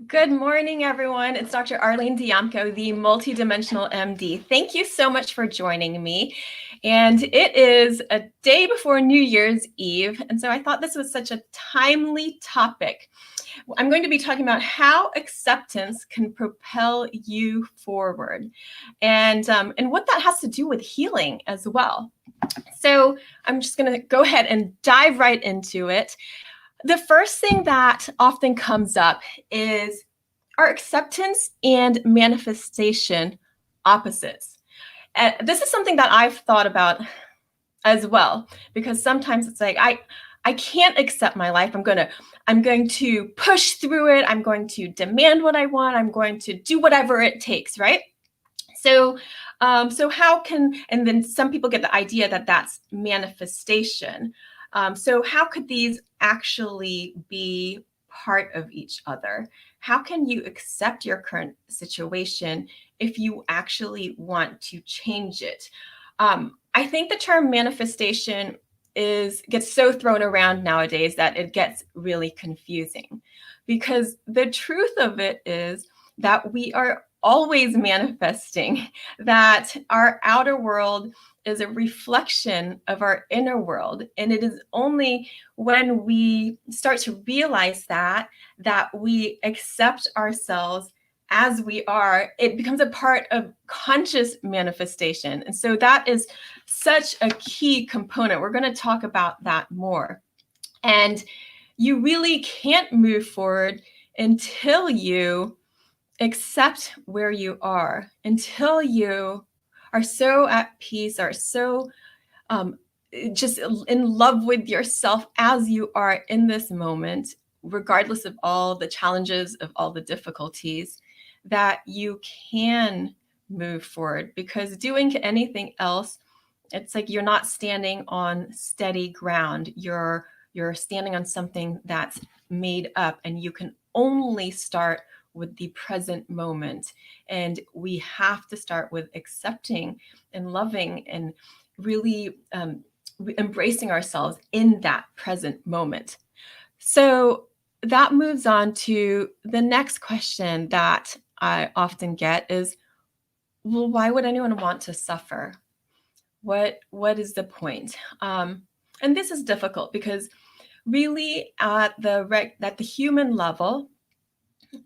Good morning, everyone. It's Dr. Arlene Diamco, the MultiDimensional MD. Thank you so much for joining me. And it is a day before New Year's Eve, and so I thought this was such a timely topic. I'm going to be talking about how acceptance can propel you forward, and what that has to do with healing as well. So I'm just going to go ahead and dive right into it. The first thing that often comes up is, are acceptance and manifestation opposites? And this is something that I've thought about as well, because sometimes it's like I can't accept my life. I'm going to push through it. I'm going to demand what I want. I'm going to do whatever it takes, right? So how can, and then some people get the idea that that's manifestation. So how could these actually be part of each other? How can you accept your current situation if you actually want to change it? I think the term manifestation gets so thrown around nowadays that it gets really confusing, because the truth of it is that we are always manifesting, that our outer world is a reflection of our inner world. And it is only when we start to realize that we accept ourselves as we are, it becomes a part of conscious manifestation. And so that is such a key component. We're going to talk about that more. And you really can't move forward until you accept where you are, until you are so at peace, are so just in love with yourself as you are in this moment, regardless of all the challenges, of all the difficulties, that you can move forward. Because doing anything else, it's like you're not standing on steady ground. You're standing on something that's made up, and you can only start with the present moment. And we have to start with accepting and loving and really embracing ourselves in that present moment. So that moves on to the next question that I often get is, well, why would anyone want to suffer? What is the point? And this is difficult because really at the human level,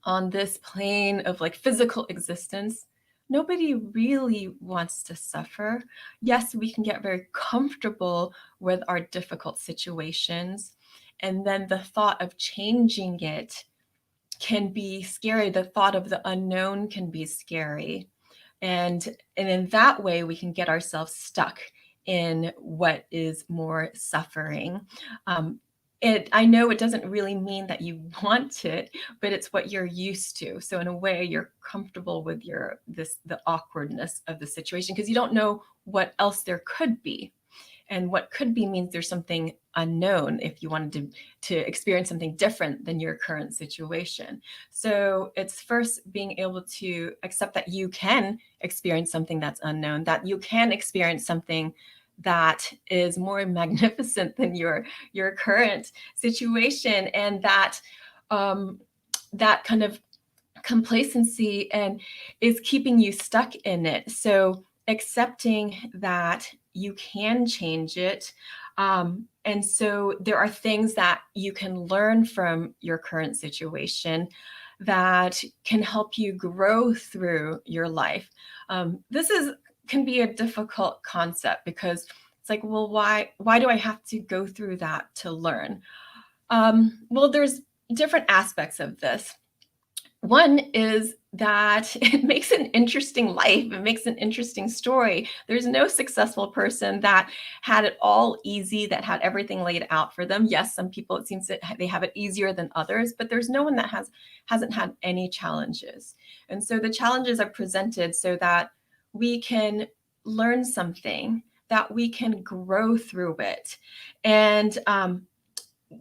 on this plane of like physical existence, nobody really wants to suffer. Yes, we can get very comfortable with our difficult situations, and then the thought of changing it can be scary. The thought of the unknown can be scary. And in that way, we can get ourselves stuck in what is more suffering. I know it doesn't really mean that you want it, but it's what you're used to. So in a way, you're comfortable with the awkwardness of the situation, because you don't know what else there could be. And what could be means there's something unknown if you wanted to experience something different than your current situation. So it's first being able to accept that you can experience something that's unknown, that you can experience something that is more magnificent than your current situation, and that that kind of complacency and is keeping you stuck in it. So accepting that you can change it. And so there are things that you can learn from your current situation that can help you grow through your life. Can be a difficult concept, because it's like, well, why do I have to go through that to learn? Well, there's different aspects of this. One is that it makes an interesting life. It makes an interesting story. There's no successful person that had it all easy, that had everything laid out for them. Yes, some people, it seems that they have it easier than others, but there's no one that hasn't had any challenges. And so the challenges are presented so that we can learn something, that we can grow through it. And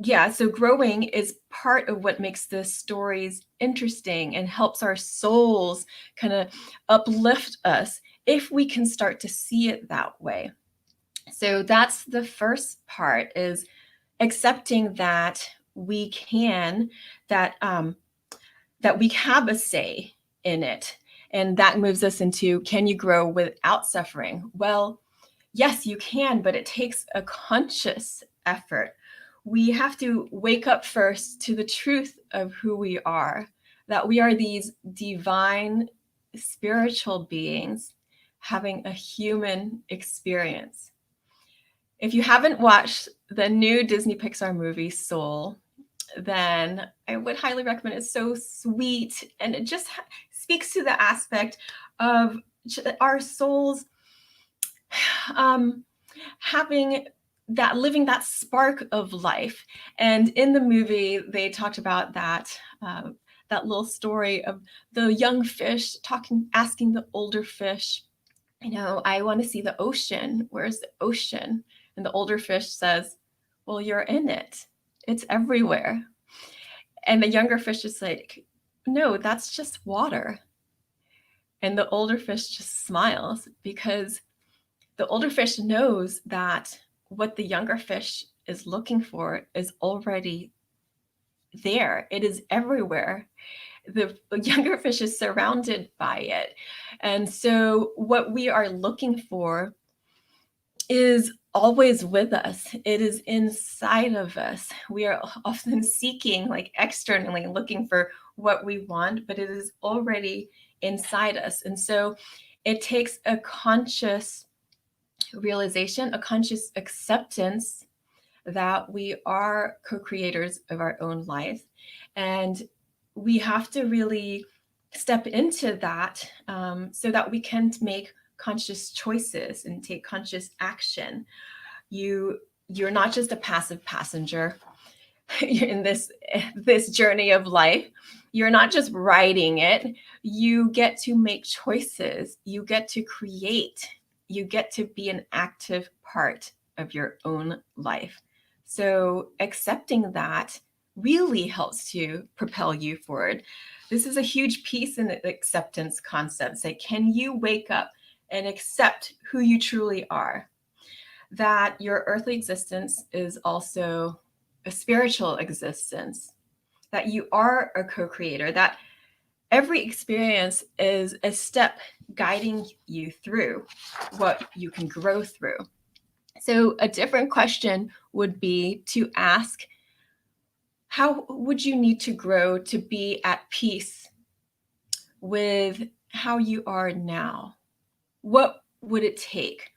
yeah, so growing is part of what makes the stories interesting and helps our souls kind of uplift us if we can start to see it that way. So that's the first part, is accepting that we can, that that we have a say in it. And that moves us into, can you grow without suffering? Well, yes, you can, but it takes a conscious effort. We have to wake up first to the truth of who we are, that we are these divine spiritual beings having a human experience. If you haven't watched the new Disney-Pixar movie Soul, then I would highly recommend it. It's so sweet, and it just speaks to the aspect of our souls having that, living that spark of life. And in the movie, they talked about that that little story of the young fish asking the older fish, I want to see the ocean. Where's the ocean? And the older fish says, well, you're in it. It's everywhere. And the younger fish is like, no, that's just water. And the older fish just smiles, because the older fish knows that what the younger fish is looking for is already there. It is everywhere. The younger fish is surrounded by it. And so what we are looking for is always with us. It is inside of us. We are often seeking, like externally, looking for what we want, but it is already inside us. And so it takes a conscious realization, a conscious acceptance that we are co-creators of our own life. And we have to really step into that so that we can make conscious choices and take conscious action. You're not just a passive passenger in this journey of life. You're not just riding it. You get to make choices. You get to create. You get to be an active part of your own life. So accepting that really helps to propel you forward. This is a huge piece in the acceptance concept. Say, can you wake up and accept who you truly are? That your earthly existence is also a spiritual existence, that you are a co-creator, that every experience is a step guiding you through what you can grow through. So a different question would be to ask, how would you need to grow to be at peace with how you are now? What would it take?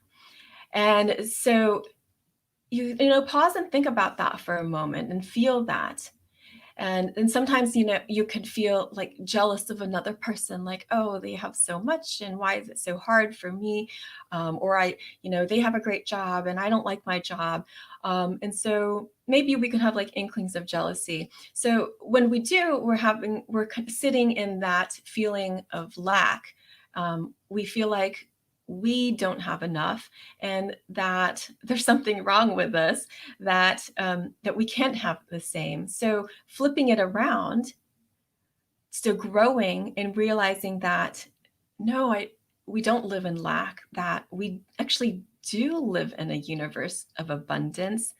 And so you pause and think about that for a moment and feel that. And sometimes, you could feel like jealous of another person, like, oh, they have so much and why is it so hard for me? Or they have a great job and I don't like my job. And so maybe we can have like inklings of jealousy. So when we do, we're sitting in that feeling of lack. We feel like we don't have enough, and that there's something wrong with us, that we can't have the same. So flipping it around, still growing and realizing that no, we don't live in lack, that we actually do live in a universe of abundance,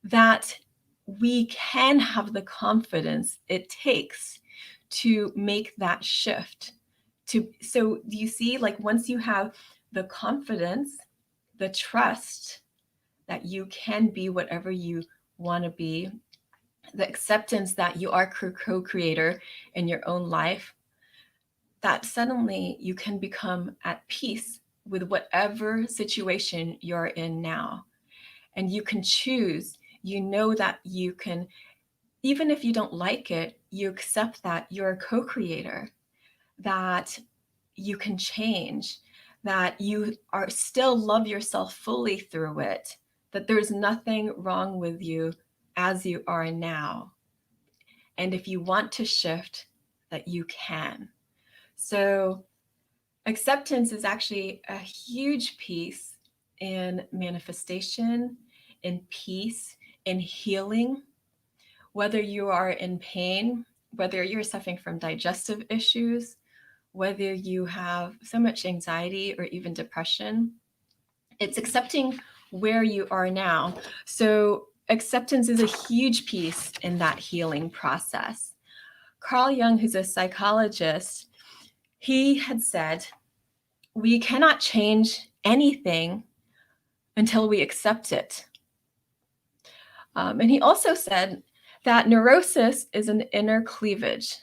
that we can have the confidence it takes to make that shift. So do you see, like, once you have the confidence, the trust that you can be whatever you want to be, the acceptance that you are co-creator in your own life, that suddenly you can become at peace with whatever situation you're in now. And you can choose, that you can, even if you don't like it, you accept that you're a co-creator, that you can change, that you are still love yourself fully through it, that there's nothing wrong with you as you are now. And if you want to shift, that you can. So acceptance is actually a huge piece in manifestation, in peace, in healing. Whether you are in pain, whether you're suffering from digestive issues, whether you have so much anxiety or even depression, it's accepting where you are now. So acceptance is a huge piece in that healing process. Carl Jung, who's a psychologist, he had said, we cannot change anything until we accept it. And he also said that neurosis is an inner cleavage,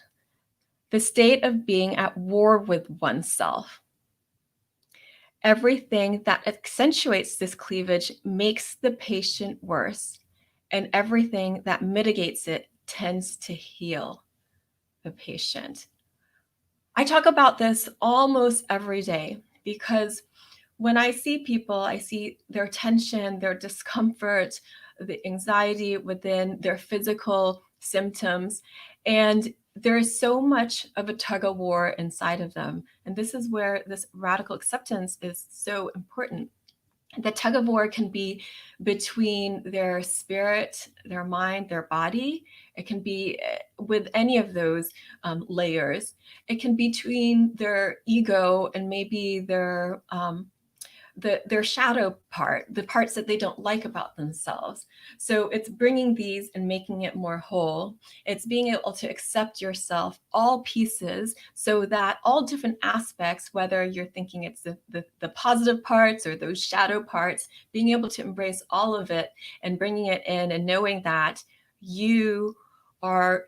the state of being at war with oneself. Everything that accentuates this cleavage makes the patient worse, and everything that mitigates it tends to heal the patient. I talk about this almost every day because when I see people, I see their tension, their discomfort, the anxiety within their physical symptoms, and there is so much of a tug of war inside of them. And this is where this radical acceptance is so important. The tug of war can be between their spirit, their mind, their body. It can be with any of those layers. It can be between their ego and maybe their shadow part, the parts that they don't like about themselves. So it's bringing these and making it more whole. It's being able to accept yourself, all pieces, so that all different aspects, whether you're thinking it's the positive parts or those shadow parts, being able to embrace all of it and bringing it in and knowing that you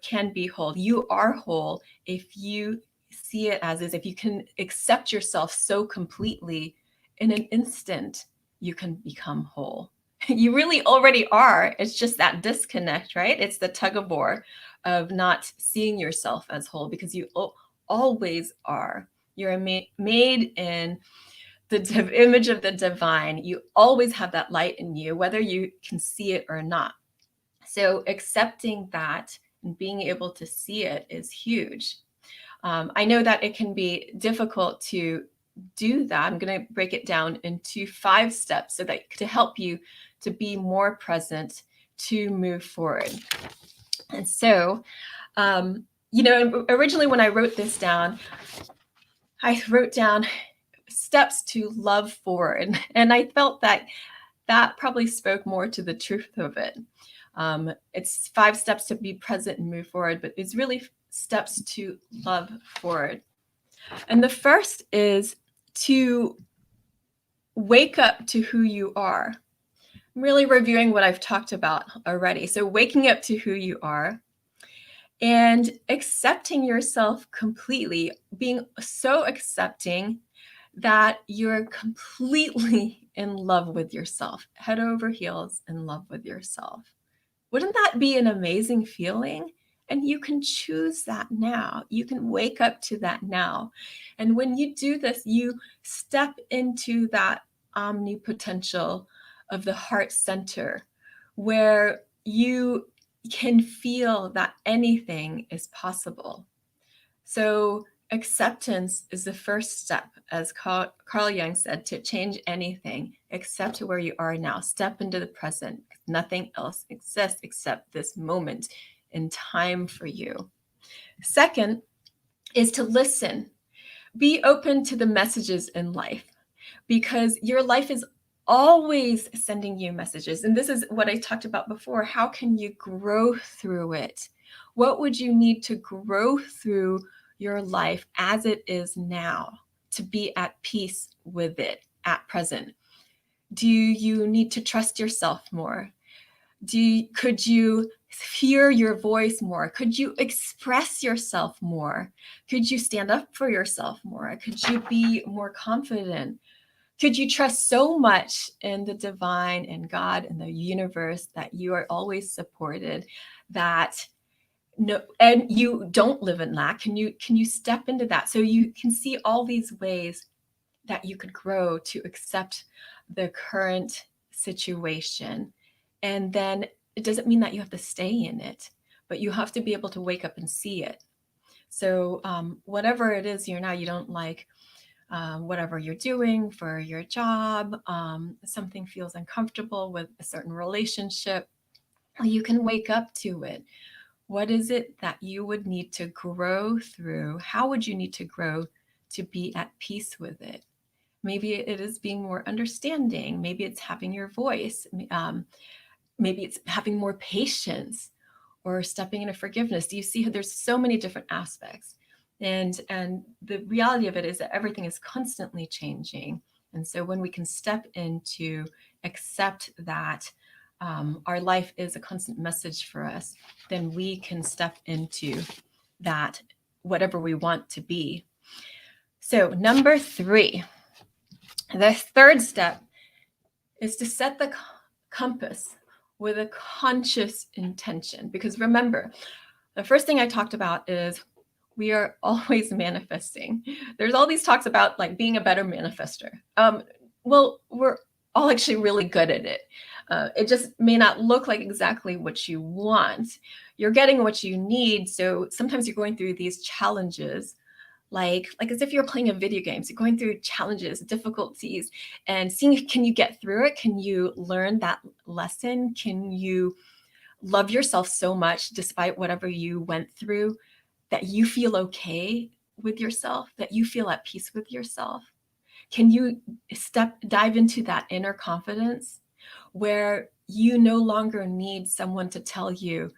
can be whole. You are whole if you see it as is, if you can accept yourself so completely. In an instant, you can become whole. You really already are. It's just that disconnect, right? It's the tug of war of not seeing yourself as whole, because you always are. You're made in the image of the divine. You always have that light in you, whether you can see it or not. So accepting that and being able to see it is huge. I know that it can be difficult to do that. I'm going to break it down into 5 steps so that to help you to be more present, to move forward. And so, originally when I wrote this down, I wrote down steps to love forward. And I felt that probably spoke more to the truth of it. It's 5 steps to be present and move forward, but it's really steps to love forward. And the first is to wake up to who you are. I'm really reviewing what I've talked about already. So waking up to who you are and accepting yourself completely, being so accepting that you're completely in love with yourself, head over heels in love with yourself. Wouldn't that be an amazing feeling? And you can choose that now. You can wake up to that now. And when you do this, you step into that omnipotential of the heart center, where you can feel that anything is possible. So acceptance is the first step, as Carl Jung said, to change anything. Accept where you are now. Step into the present. Nothing else exists except this moment in time for you. Second is to listen. Be open to the messages in life, because your life is always sending you messages. And this is what I talked about before. How can you grow through it? What would you need to grow through your life as it is now to be at peace with it at present? Do you need to trust yourself more? Could you hear your voice more? Could you express yourself more? Could you stand up for yourself more? Could you be more confident? Could you trust so much in the divine and God and the universe that you are always supported, that and you don't live in lack? Can you step into that? So you can see all these ways that you could grow to accept the current situation. And then it doesn't mean that you have to stay in it, but you have to be able to wake up and see it. So whatever it is you don't like, whatever you're doing for your job, something feels uncomfortable with a certain relationship, you can wake up to it. What is it that you would need to grow through? How would you need to grow to be at peace with it? Maybe it is being more understanding. Maybe it's having your voice. Maybe it's having more patience. or stepping into forgiveness? Do you see how there's so many different aspects? And the reality of it is that everything is constantly changing. And so when we can step into accept that our life is a constant message for us, then we can step into that, whatever we want to be. So number 3, the third step is to set the compass with a conscious intention. Because remember, the first thing I talked about is we are always manifesting. There's all these talks about like being a better manifester. Well, we're all actually really good at it. It just may not look like exactly what you want. You're getting what you need. So sometimes you're going through these challenges, like as if you're playing a video game. So you're going through challenges, difficulties, and seeing, can you get through it? Can you learn that lesson? Can you love yourself so much despite whatever you went through, that you feel okay with yourself, that you feel at peace with yourself? Can you dive into that inner confidence where you no longer need someone to tell you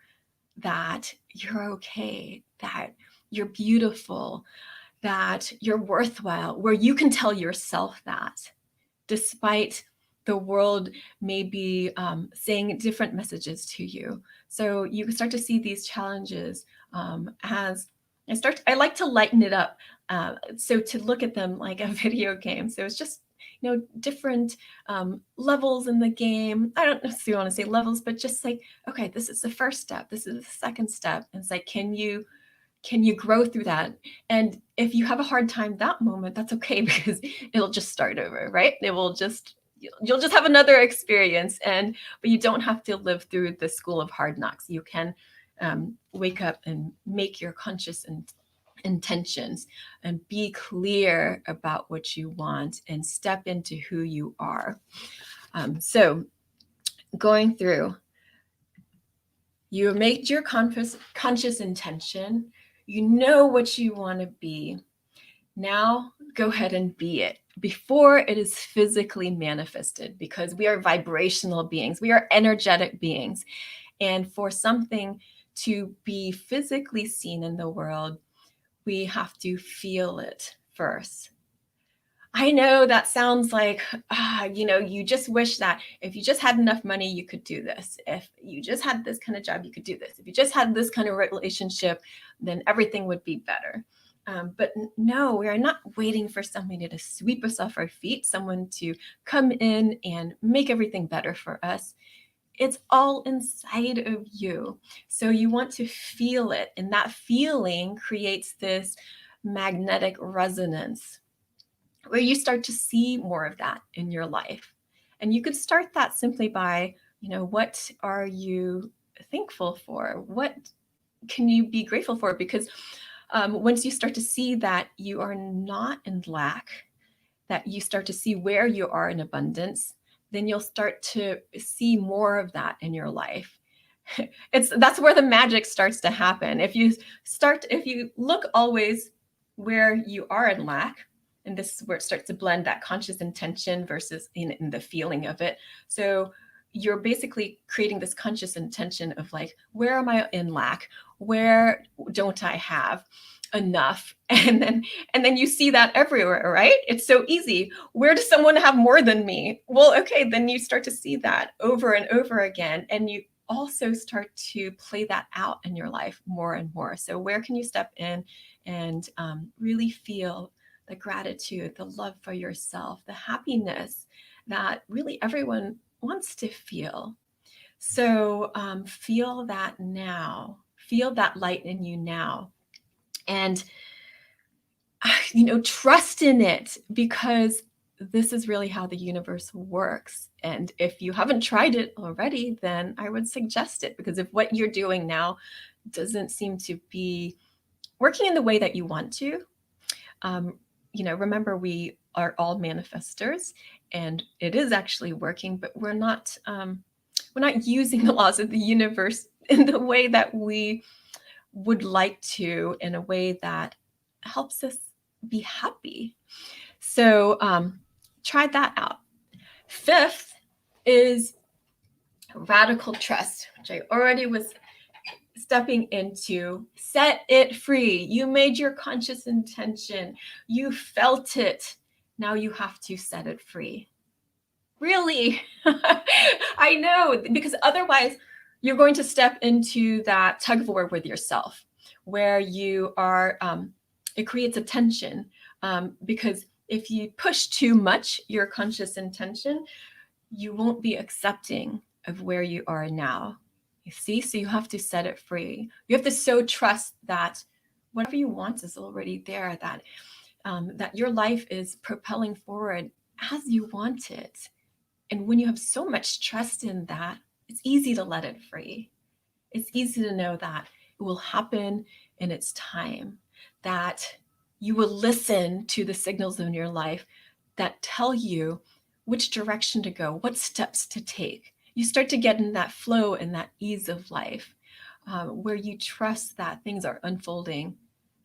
that you're okay, that you're beautiful, that you're worthwhile, where you can tell yourself that despite the world may be saying different messages to you. So you can start to see these challenges as I like to lighten it up. So to look at them like a video game. So it's just, different levels in the game. I don't necessarily want to say levels, but just like, okay, this is the first step. This is the second step. And it's like, can you grow through that? And if you have a hard time that moment, that's okay, because it'll just start over, right? You'll just have another experience, but you don't have to live through the school of hard knocks. You can wake up and make your conscious intentions and be clear about what you want and step into who you are. So going through, you made your conscious intention. You know what you want to be. Now go ahead and be it before it is physically manifested, because we are vibrational beings. We are energetic beings. And for something to be physically seen in the world, we have to feel it first. I know that sounds like, you just wish that if you just had enough money, you could do this. If you just had this kind of job, you could do this. If you just had this kind of relationship, then everything would be better. But no, we are not waiting for somebody to sweep us off our feet, someone to come in and make everything better for us. It's all inside of you. So you want to feel it. And that feeling creates this magnetic resonance where you start to see more of that in your life. And you could start that simply by, what are you thankful for? What can you be grateful for? Because once you start to see that you are not in lack, that you start to see where you are in abundance, then you'll start to see more of that in your life. That's where the magic starts to happen. If you look always where you are in lack, and this is where it starts to blend that conscious intention versus in the feeling of it. So you're basically creating this conscious intention of like, where am I in lack? Where don't I have enough? And then you see that everywhere, right? It's so easy. Where does someone have more than me? Well, okay, then you start to see that over and over again. And you also start to play that out in your life more and more. So where can you step in and really feel the gratitude, the love for yourself, the happiness that really everyone wants to feel? So feel that now. Feel that light in you now. And, trust in it, because this is really how the universe works. And if you haven't tried it already, then I would suggest it, because if what you're doing now doesn't seem to be working in the way that you want to, remember, we are all manifestors, and it is actually working, but we're not using the laws of the universe in the way that we would like to, in a way that helps us be happy. So try that out. 5th is radical trust, which I already was stepping into set it free. You made your conscious intention. You felt it. Now you have to set it free. Really? I know, because otherwise you're going to step into that tug of war with yourself where you are, it creates a tension, because if you push too much your conscious intention, you won't be accepting of where you are now. You see? So you have to set it free. You have to so trust that whatever you want is already there, that your life is propelling forward as you want it. And when you have so much trust in that, it's easy to let it free. It's easy to know that it will happen in its time, that you will listen to the signals in your life that tell you which direction to go, what steps to take. You start to get in that flow and that ease of life, where you trust that things are unfolding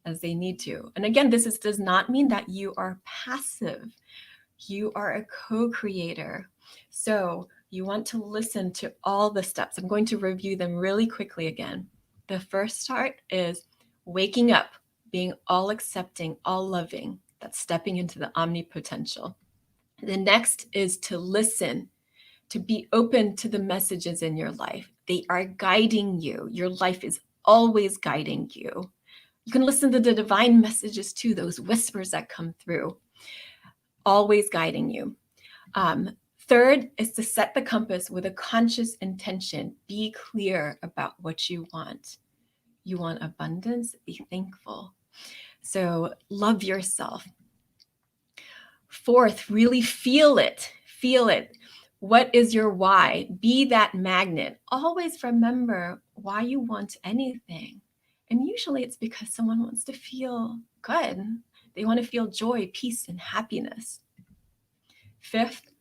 as they need to. And again, this does not mean that you are passive. You are a co-creator. So you want to listen to all the steps. I'm going to review them really quickly again. The first start is waking up, being all accepting, all loving. That's stepping into the omnipotential. The next is to listen, to be open to the messages in your life. They are guiding you. Your life is always guiding you. You can listen to the divine messages too, those whispers that come through, always guiding you. Third is to set the compass with a conscious intention. Be clear about what you want. You want abundance? Be thankful. So love yourself. Fourth, really feel it. Feel it. What is your why? Be that magnet. Always remember why you want anything. And usually it's because someone wants to feel good. They want to feel joy, peace, and happiness. Fifth,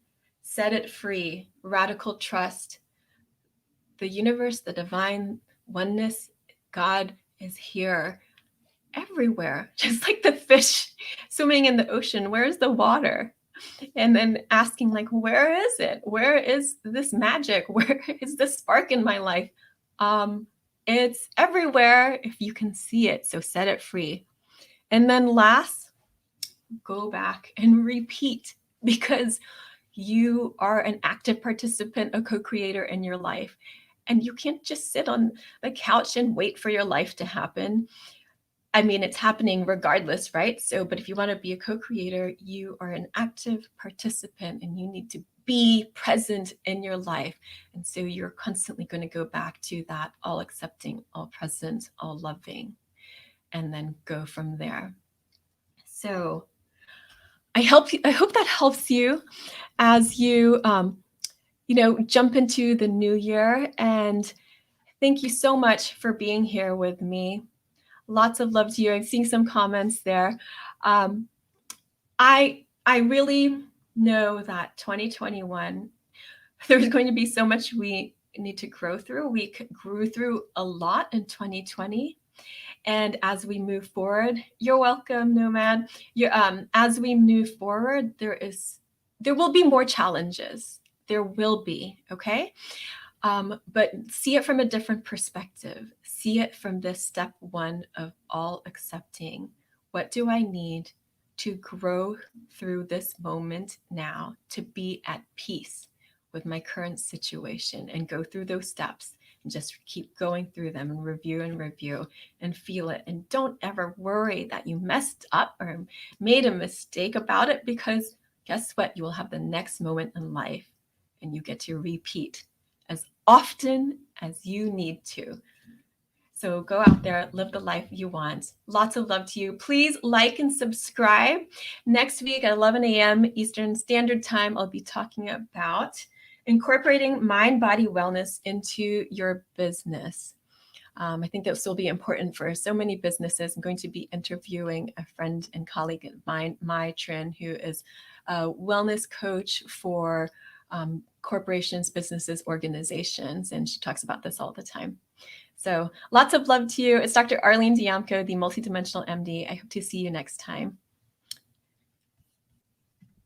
set it free. Radical trust. The universe, the divine oneness, God is here everywhere, just like the fish swimming in the ocean. Where's the water? And then asking, like, where is it? Where is this magic? Where is the spark in my life? It's everywhere if you can see it. So set it free. And then last, go back and repeat, because you are an active participant, a co-creator in your life. And you can't just sit on the couch and wait for your life to happen. I mean, it's happening regardless, right? So, but if you want to be a co-creator, you are an active participant and you need to be present in your life. And so you're constantly going to go back to that all accepting, all present, all loving, and then go from there. So I hope that helps you as you, jump into the new year. And thank you so much for being here with me. Lots of love to you. I'm seeing some comments there. I really know that 2021, there's going to be so much we need to grow through. We grew through a lot in 2020. And as we move forward, you're welcome, Nomad. As we move forward, there will be more challenges. There will be, okay? But see it from a different perspective. See it from this step one of all accepting. What do I need to grow through this moment now, to be at peace with my current situation, and go through those steps and just keep going through them and review and feel it. And don't ever worry that you messed up or made a mistake about it, because guess what? You will have the next moment in life and you get to repeat as often as you need to. So go out there, live the life you want. Lots of love to you. Please like and subscribe. Next week at 11 a.m. Eastern Standard Time, I'll be talking about incorporating mind-body wellness into your business. I think this will be important for so many businesses. I'm going to be interviewing a friend and colleague of mine, Mai Trin, who is a wellness coach for corporations, businesses, organizations, and she talks about this all the time. So lots of love to you. It's Dr. Arlene Diamco, the MultiDimensional MD. I hope to see you next time.